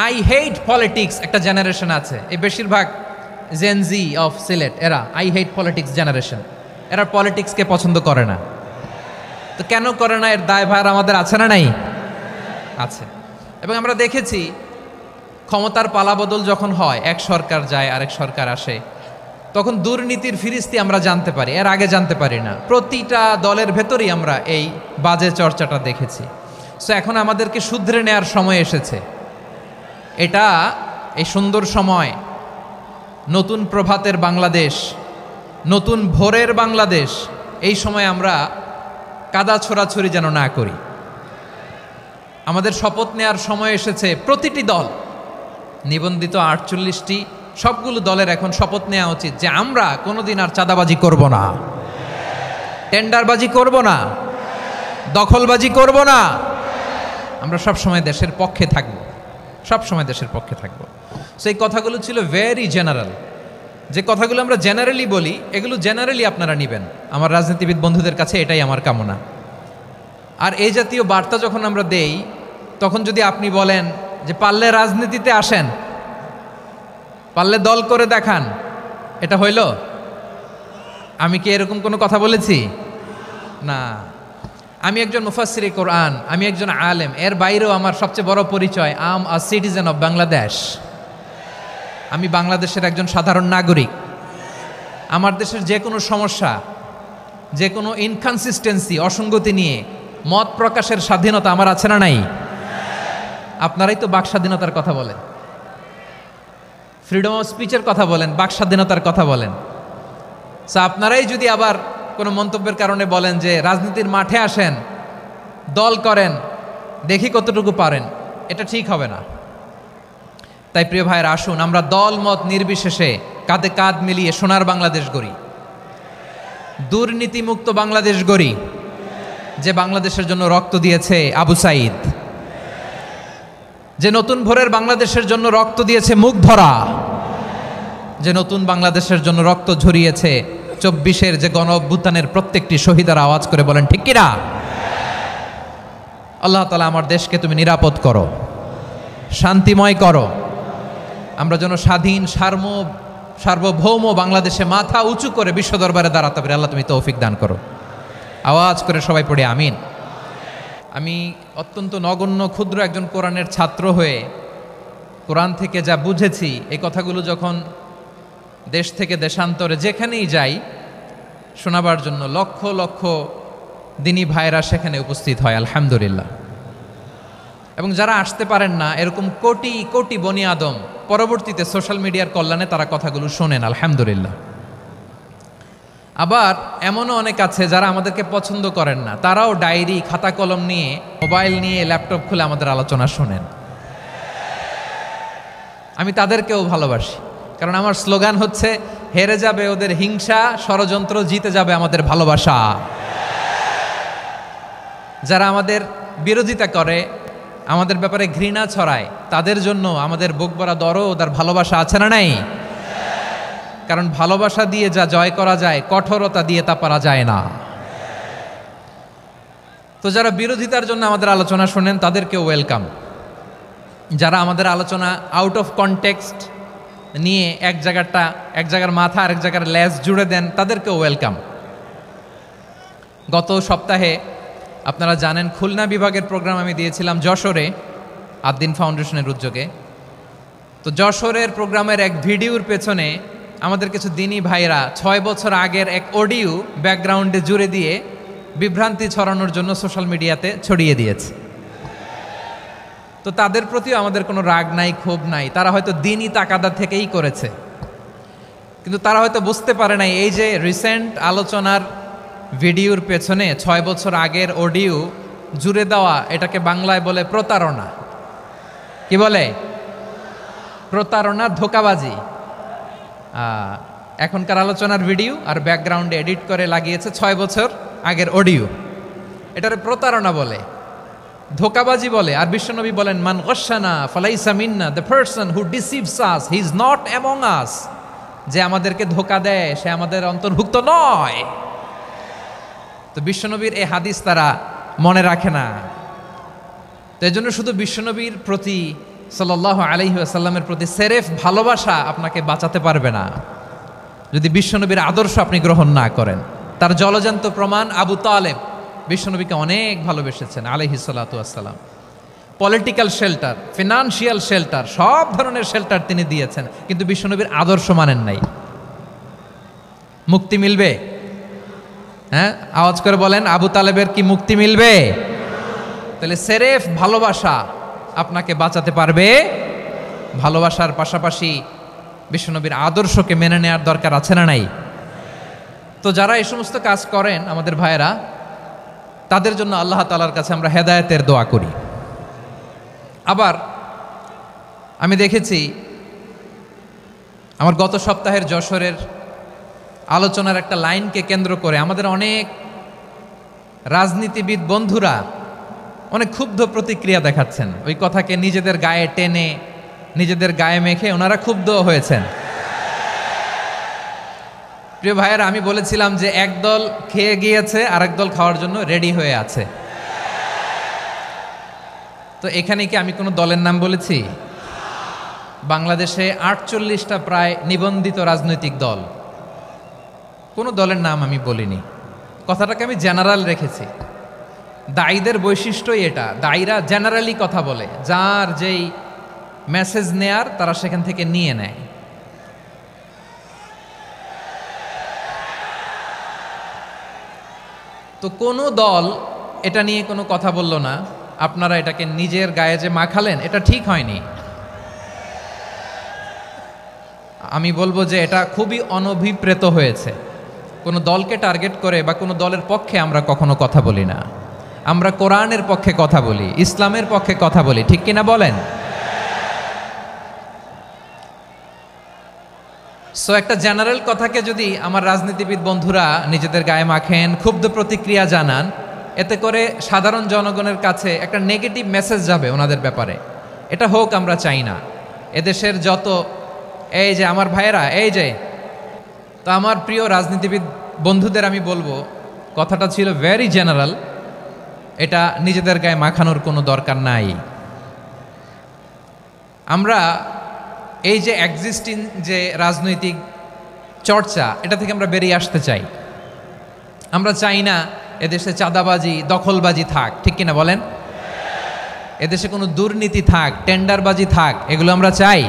I hate politics একটা generation আছে, এই বেশিরভাগ জেনজি অফ সিলেট এরা আই হেট পলিটিক্স জেনারেশন, এরা পলিটিক্সকে পছন্দ করে না। তো কেন করে না, এর দায়ভার আমাদের আছে না নাই? আছে। এবং আমরা দেখেছি ক্ষমতার পালাবদল যখন হয়, এক সরকার যায় আরেক সরকার আসে, তখন দুর্নীতির ফিরিস্তি আমরা জানতে পারি, এর আগে জানতে পারি না। প্রতিটা দলের ভেতরেই আমরা এই বাজে চর্চাটা দেখেছি। সো এখন আমাদেরকে শুধরে নেয়ার সময় এসেছে। এটা এই সুন্দর সময়, নতুন প্রভাতের বাংলাদেশ, নতুন ভোরের বাংলাদেশ, এই সময় আমরা কাদা ছোড়াছড়ি যেন না করি। আমাদের শপথ নেয়ার সময় এসেছে। প্রতিটি দল, নিবন্ধিত 48টি, সবগুলো দলের এখন শপথ নেওয়া উচিত যে আমরা কোনোদিন আর চাঁদাবাজি করব না, টেন্ডারবাজি করব না, দখলবাজি করব না। আমরা সবসময় দেশের পক্ষে থাকব, সবসময় দেশের পক্ষে থাকব। সেই কথাগুলো ছিল ভেরি জেনারেল। যে কথাগুলো আমরা জেনারেলি বলি, এগুলো জেনারেলি আপনারা নেবেন। আমার রাজনীতিবিদ বন্ধুদের কাছে এটাই আমার কামনা। আর এই জাতীয় বার্তা যখন আমরা দেই, তখন যদি আপনি বলেন যে পারলে রাজনীতিতে আসেন, পারলে দল করে দেখান, এটা হইল? আমি কি এরকম কোনো কথা বলেছি? না। আমি একজন মুফাসসিরে কোরআন, আমি একজন আলেম, এর বাইরেও আমার সবচেয়ে বড় পরিচয় আম আ সিটিজেন অফ বাংলাদেশ। আমি বাংলাদেশের একজন সাধারণ নাগরিক। আমার দেশের যে কোনো সমস্যা, যে কোনো ইনকনসিস্টেন্সি, অসঙ্গতি নিয়ে মত প্রকাশের স্বাধীনতা আমার আছে না নাই? আপনারাই তো বাক স্বাধীনতার কথা বলেন, ফ্রিডম অফ স্পিচের কথা বলেন, বাক স্বাধীনতার কথা বলেন। সো আপনারাই যদি আবার কোনো মন্তব্যের কারণে বলেন যে রাজনীতির মাঠে আসেন, দল করেন, দেখি কতটুকু পারেন, এটা ঠিক হবে না। তাই প্রিয় ভাইয়ের, আসুন আমরা দল মত নির্বিশেষে কাঁধে কাঁধ মিলিয়ে সোনার বাংলাদেশ গড়ি, দুর্নীতিমুক্ত বাংলাদেশ গড়ি, যে বাংলাদেশের জন্য রক্ত দিয়েছে আবু সাঈদ, যে নতুন ভোরের বাংলাদেশের জন্য রক্ত দিয়েছে মুগ্ধরা, যে নতুন বাংলাদেশের জন্য রক্ত ঝরিয়েছে 24-এর যে গণ অভ্যুত্থানের প্রত্যেকটি শহীদার। আওয়াজ করে বলেন ঠিক কিনা? আল্লাহ তাআলা আমার দেশকে তুমি নিরাপদ করো, শান্তিময় করো। আমরা যেন স্বাধীন সার্বভৌম বাংলাদেশে মাথা উঁচু করে বিশ্ব দরবারে দাঁড়াতে পারি। আল্লাহ তুমি তৌফিক দান করো। আওয়াজ করে সবাই পড়ে আমিন। আমি অত্যন্ত নগণ্য ক্ষুদ্র একজন কোরআনের ছাত্র হয়ে কোরআন থেকে যা বুঝেছি, এই কথাগুলো যখন দেশ থেকে দেশান্তরে যেখানেই যাই শোনাবার জন্য লক্ষ লক্ষ দিনী ভাইরা সেখানে উপস্থিত হয়, আলহামদুলিল্লাহ। এবং যারা আসতে পারেন না, এরকম কোটি কোটি বনি আদম পরবর্তীতে সোশ্যাল মিডিয়ার কল্যাণে তারা কথাগুলো শোনেন, আলহামদুলিল্লাহ। আবার এমনও অনেক আছে যারা আমাদেরকে পছন্দ করেন না, তারাও ডায়েরি, খাতা কলম নিয়ে, মোবাইল নিয়ে, ল্যাপটপ খুলে আমাদের আলোচনা শোনেন। আমি তাদেরকেও ভালোবাসি, কারণ আমার স্লোগান হচ্ছে হেরে যাবে ওদের হিংসা, ষড়যন্ত্র, জিতে যাবে আমাদের ভালোবাসা। যারা আমাদের বিরোধিতা করে, আমাদের ব্যাপারে ঘৃণা ছড়ায়, তাদের জন্য আমাদের বুক ভরা দরদ আর ভালোবাসা আছে না নাই? কারণ ভালোবাসা দিয়ে যা জয় করা যায়, কঠোরতা দিয়ে তা পারা যায় না। তো যারা বিরোধিতার জন্য আমাদের আলোচনা শোনেন, তাদেরকেও ওয়েলকাম। যারা আমাদের আলোচনা আউট অফ কনটেক্সট নিয়ে এক জায়গার মাথা আরেক জায়গার লেজ জুড়ে দেন, তাদেরকেও ওয়েলকাম। গত সপ্তাহে আপনারা জানেন খুলনা বিভাগের প্রোগ্রাম আমি দিয়েছিলাম যশোরে, আদ্দিন ফাউন্ডেশনের উদ্যোগে। তো যশোরের প্রোগ্রামের এক ভিডিওর পেছনে আমাদের কিছু দিনী ভাইরা 6 বছর আগের এক অডিও ব্যাকগ্রাউন্ডে জুড়ে দিয়ে বিভ্রান্তি ছড়ানোর জন্য সোশ্যাল মিডিয়াতে ছড়িয়ে দিয়েছে। তো তাদের প্রতিও আমাদের কোনো রাগ নাই, ক্ষোভ নাই। তারা হয়তো দিনই তাকাদা থেকেই করেছে, কিন্তু তারা হয়তো বুঝতে পারে নাই এই যে রিসেন্ট আলোচনার ভিডিওর পেছনে 6 বছর আগের অডিও জুড়ে দেওয়া, এটাকে বাংলায় বলে প্রতারণা। কি বলে? প্রতারণা, ধোঁকাবাজি। এখনকার আলোচনার ভিডিও আর ব্যাকগ্রাউন্ডে এডিট করে লাগিয়েছে 6 বছর আগের অডিও। এটারে প্রতারণা বলে, ধোঁকাবাজি বলে। আর বিশ্বনবী বলেন, মান গশানা ফালাইসা মিন্না, the person who deceives us he is not among us. যে আমাদেরকে ধোঁকা দেয় সে আমাদের অন্তর্ভুক্ত নয়। তো বিশ্বনবীর এই হাদিস তারা মনে রাখে না। তো এই জন্য শুধু বিশ্বনবীর প্রতি সাল্লাল্লাহু আলাইহি ওয়াসাল্লামের প্রতি সেরেফ ভালোবাসা আপনাকে বাঁচাতে পারবে না যদি বিশ্বনবীর আদর্শ আপনি গ্রহণ না করেন। তার জলজান্ত প্রমাণ আবু তালেব বিশ্বনবীকে অনেক ভালোবেসেছেন আলাইহিস সালাতু ওয়াসসালাম। পলিটিক্যাল শেল্টার, ফিনান্সিয়াল শেল্টার, সব ধরনের শেল্টার তিনি দিয়েছেন, কিন্তু বিশ্বনবীর আদর্শ মানেন নাই। মুক্তি মিলবে? হ্যাঁ, আওয়াজ করে বলেন, আবু তালেবের কি মুক্তি মিলবে? তাহলে সেরেফ ভালোবাসা আপনাকে বাঁচাতে পারবে। ভালোবাসার পাশাপাশি বিশ্বনবীর আদর্শকে মেনে নেওয়ার দরকার আছে না নাই? তো যারা এই সমস্ত কাজ করেন আমাদের ভাইয়েরা, তাদের জন্য আল্লাহ তাআলার কাছে আমরা হেদায়েতের দোয়া করি। আবার আমি দেখেছি আমার গত সপ্তাহের যশোরের আলোচনার একটা লাইনকে কেন্দ্র করে আমাদের অনেক রাজনীতিবিদ বন্ধুরা অনেক ক্ষুব্ধ প্রতিক্রিয়া দেখাচ্ছেন। ওই কথাকে নিজেদের গায়ে টেনে, নিজেদের গায়ে মেখে ওনারা ক্ষুব্ধ হয়েছেন। প্রিয় ভাইয়েরা, আমি বলেছিলাম যে একদল খেয়ে গিয়েছে, আরেক দল খাওয়ার জন্য রেডি হয়ে আছে। তো এখানে কি আমি কোনো দলের নাম বলেছি? বাংলাদেশে 48টা প্রায় নিবন্ধিত রাজনৈতিক দল, কোনো দলের নাম আমি বলিনি। কথাটাকে আমি জেনারেল রেখেছি। দায়ীদের বৈশিষ্ট্যই এটা, দায়ীরা জেনারেলি কথা বলে, যার যেই মেসেজ নেয়ার তারা সেখান থেকে নিয়ে নেয়। তো কোনো দল এটা নিয়ে কোনো কথা বলল না, আপনারা এটাকে নিজের গায়ে যে মাখালেন এটা ঠিক হয়নি। আমি বলবো যে এটা খুবই অনভিপ্রেত হয়েছে। কোনো দলকে টার্গেট করে বা কোনো দলের পক্ষে আমরা কখনো কথা বলি না। আমরা কোরআনের পক্ষে কথা বলি, ইসলামের পক্ষে কথা বলি, ঠিক কিনা বলেন? সো একটা জেনারেল কথাকে যদি আমার রাজনীতিবিদ বন্ধুরা নিজেদের গায়ে মাখেন, ক্ষুব্ধ প্রতিক্রিয়া জানান, এতে করে সাধারণ জনগণের কাছে একটা নেগেটিভ মেসেজ যাবে ওনাদের ব্যাপারে। এটা হোক আমরা চাই না। এদেশের যত এই যে আমার ভাইয়েরা, এই যে, তো আমার প্রিয় রাজনীতিবিদ বন্ধুদের আমি বলবো, কথাটা ছিল ভেরি জেনারেল, এটা নিজেদের গায়ে মাখানোর কোনো দরকার নাই। আমরা এই যে এক্সিস্টিং যে রাজনৈতিক চর্চা, এটা থেকে আমরা বেরিয়ে আসতে চাই। আমরা চাই না এদেশে চাঁদাবাজি, দখলবাজি থাক, ঠিক কিনা বলেন? এদেশে কোনো দুর্নীতি থাক, টেন্ডারবাজি থাক, এগুলো আমরা চাই?